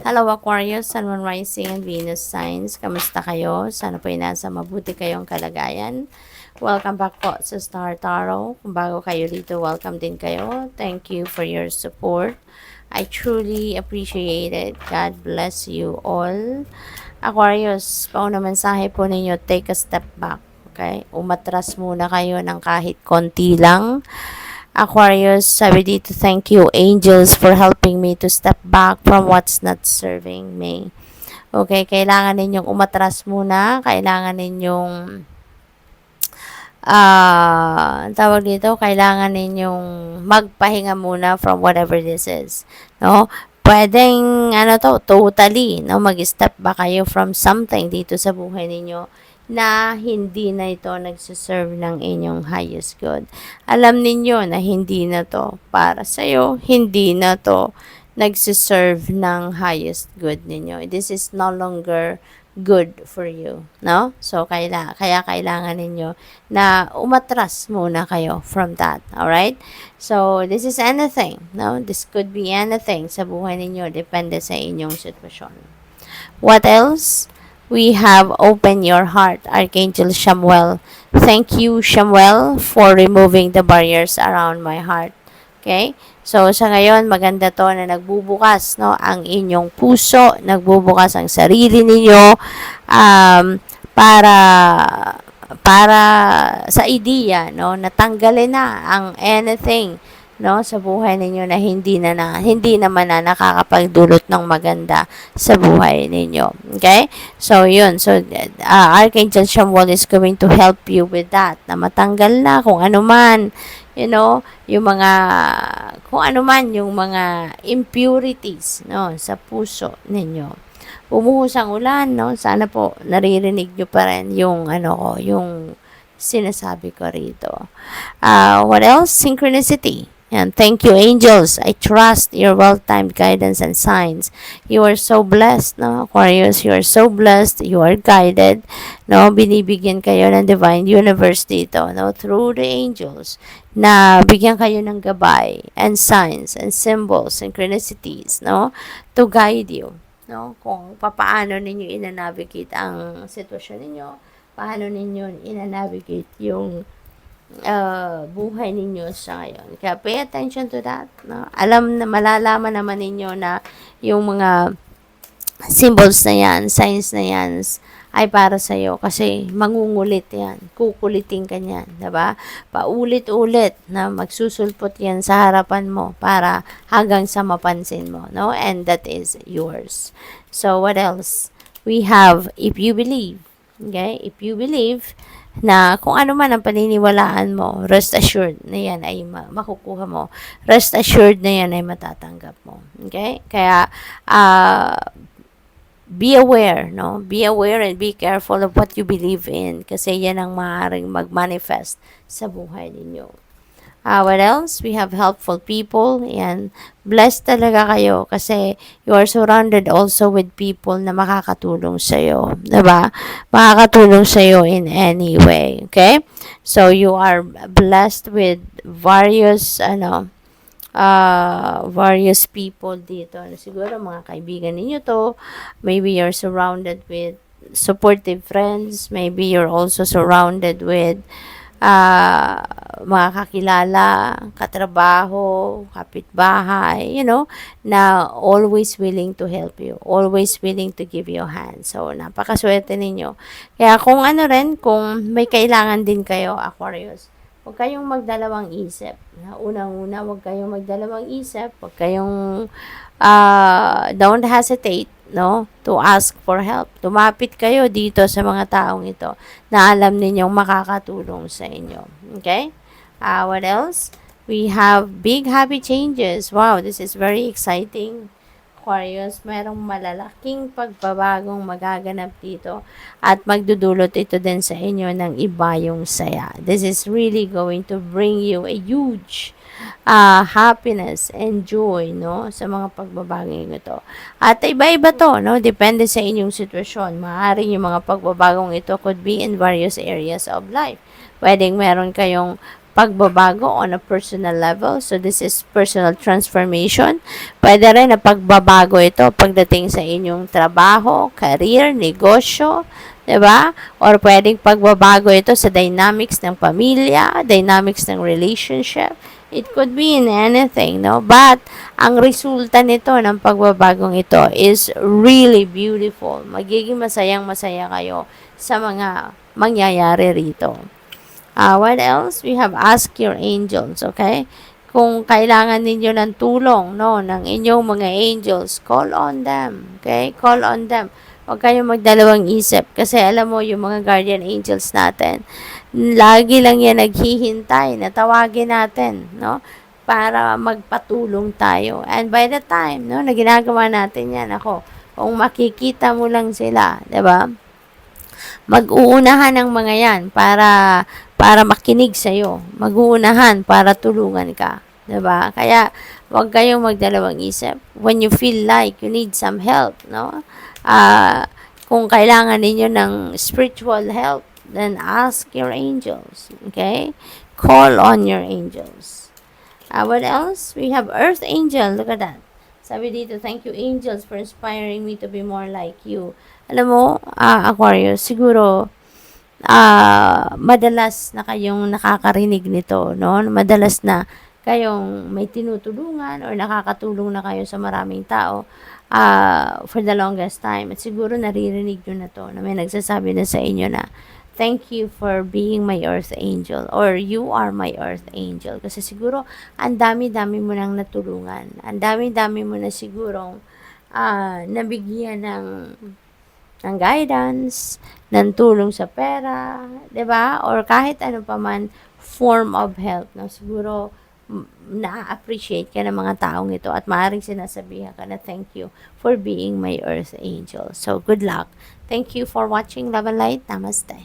Hello Aquarius, Sun, Moon, Rising, and Venus signs. Kamusta kayo? Sana po nasa mabuti kayong kalagayan. Welcome back po sa Star Tarot. Kung bago kayo dito, welcome din kayo. Thank you for your support. I truly appreciate it. God bless you all. Aquarius, pauna mensahe po ninyo, take a step back. Okay? Umatras muna kayo ng kahit konti lang. Aquarius, sabi dito, thank you, angels, for helping me to step back from what's not serving me. Okay, kailangan ninyong umatras muna. Kailangan ninyong, tawag dito, kailangan ninyong magpahinga muna from whatever this is. No? Pwedeng, totally, no? Mag-step back kayo from something dito sa buhay ninyo na hindi na ito nagsiserve ng inyong highest good. Alam ninyo na hindi na to para sa'yo, hindi na to nagsiserve ng highest good ninyo. This is no longer good for you, no? So, kaya kailangan ninyo na umatras muna kayo from that, alright? So, this is anything, no? This could be anything sa buhay ninyo, depende sa inyong sitwasyon. What else? We have opened your heart, Archangel Samuel. Thank you, Samuel, for removing the barriers around my heart. Okay? So, sa ngayon, maganda to na nagbubukas, no, ang inyong puso, nagbubukas ang sarili ninyo, para sa idea, no, natanggalin na ang anything, no, sa buhay ninyo na hindi naman na nakakapagdulot ng maganda sa buhay ninyo. Okay? So, yun. So, Archangel Samuel is going to help you with that. Na matanggal na kung ano man, yung mga impurities, no, sa puso ninyo. Bumuhos ang ulan, no? Sana po naririnig nyo pa rin yung sinasabi ko rito. What else? Synchronicity. And thank you, angels. I trust your well-timed guidance and signs. You are so blessed, no, Aquarius. You are so blessed. You are guided, no. Binibigyan kayo ng divine universe dito, no, through the angels, na bigyan kayo ng gabay and signs and symbols, synchronicities, no, to guide you, no, kung paano ninyo ina-navigate ang sitwasyon ninyo, paano ninyo ina-navigate yung buhay ninyo sa ngayon. Kaya pay attention to that, no? Malalaman naman ninyo na yung mga symbols na yan, signs na yan, ay para sa iyo kasi mangungulit yan, kukulitin ka niyan, diba? Paulit-ulit na magsusulpot yan sa harapan mo para hanggang sa mapansin mo, no? And that is yours. So, what else? We have, if you believe, okay? If you believe na kung ano man ang paniniwalaan mo, rest assured na yan ay makukuha mo. Rest assured na yan ay matatanggap mo. Okay? Kaya, be aware, no? Be aware and be careful of what you believe in kasi yan ang maaaring mag-manifest sa buhay ninyo. What else? We have helpful people. Yan. Blessed talaga kayo kasi you are surrounded also with people na makakatulong sa'yo. Diba? Makakatulong sa'yo in any way. Okay? So, you are blessed with various people dito. Siguro mga kaibigan ninyo to. Maybe you're surrounded with supportive friends. Maybe you're also surrounded with mga kakilala, katrabaho, kapitbahay, na always willing to help you, always willing to give you a hand. So, napakaswerte ninyo. Kaya kung kung may kailangan din kayo, Aquarius, huwag kayong magdalawang isip. Unang-una, huwag kayong magdalawang isip, huwag kayong don't hesitate, no, to ask for help. Tumapit kayo dito sa mga taong ito na alam ninyong makakatulong sa inyo. Okay? What else? We have big happy changes. Wow, this is very exciting. Aquarius, mayroong malalaking pagbabagong magaganap dito at magdudulot ito din sa inyo ng iba yung saya. This is really going to bring you a huge happiness and joy, no, sa mga pagbabagong ito. At iba-iba to, no, depende sa inyong sitwasyon. Maaaring yung mga pagbabagong ito could be in various areas of life. Pwedeng meron kayong pagbabago on a personal level. So, this is personal transformation. Pwede rin na pagbabago ito pagdating sa inyong trabaho, career, negosyo, 'di ba? Or pwedeng pagbabago ito sa dynamics ng pamilya, dynamics ng relationship. It could be in anything, no? But, ang resulta nito ng pagbabagong ito is really beautiful. Magiging masayang-masaya kayo sa mga mangyayari rito. What else? We have ask your angels, okay? Kung kailangan ninyo ng tulong, no, ng inyong mga angels, call on them, okay? Call on them. Huwag kayong magdalawang isip kasi alam mo yung mga guardian angels natin, lagi lang yan naghihintay na tawagin natin, no? Para magpatulong tayo. And by the time, no, na ginagawa natin yan, ako, kung makikita mo lang sila, 'di ba? Mag-uunahan ng mga yan para makinig sa iyo. Mag-uunahan para tulungan ka, 'di ba? Kaya huwag kayong magdalawang isip. When you feel like you need some help, no? Kung kailangan ninyo ng spiritual help, then ask your angels, okay? Call on your angels. What else? We have earth angel. Look at that. Sabi dito, thank you angels for inspiring me to be more like you. Alam mo, Aquarius, siguro, madalas na kayong nakakarinig nito, no? Madalas na kayong may tinutulungan or nakakatulong na kayo sa maraming tao for the longest time. At siguro naririnig nyo na to, na may nagsasabi na sa inyo na, thank you for being my earth angel or you are my earth angel. Kasi siguro, ang dami-dami mo nang natulungan. Ang dami-dami mo na sigurong nabigyan ng guidance, ng tulong sa pera, 'di ba? Or kahit ano pa man form of help, no? Siguro na-appreciate ka ng mga taong ito at maaaring sinasabihan ka na thank you for being my earth angel. So, good luck. Thank you for watching Love and Light. Namaste.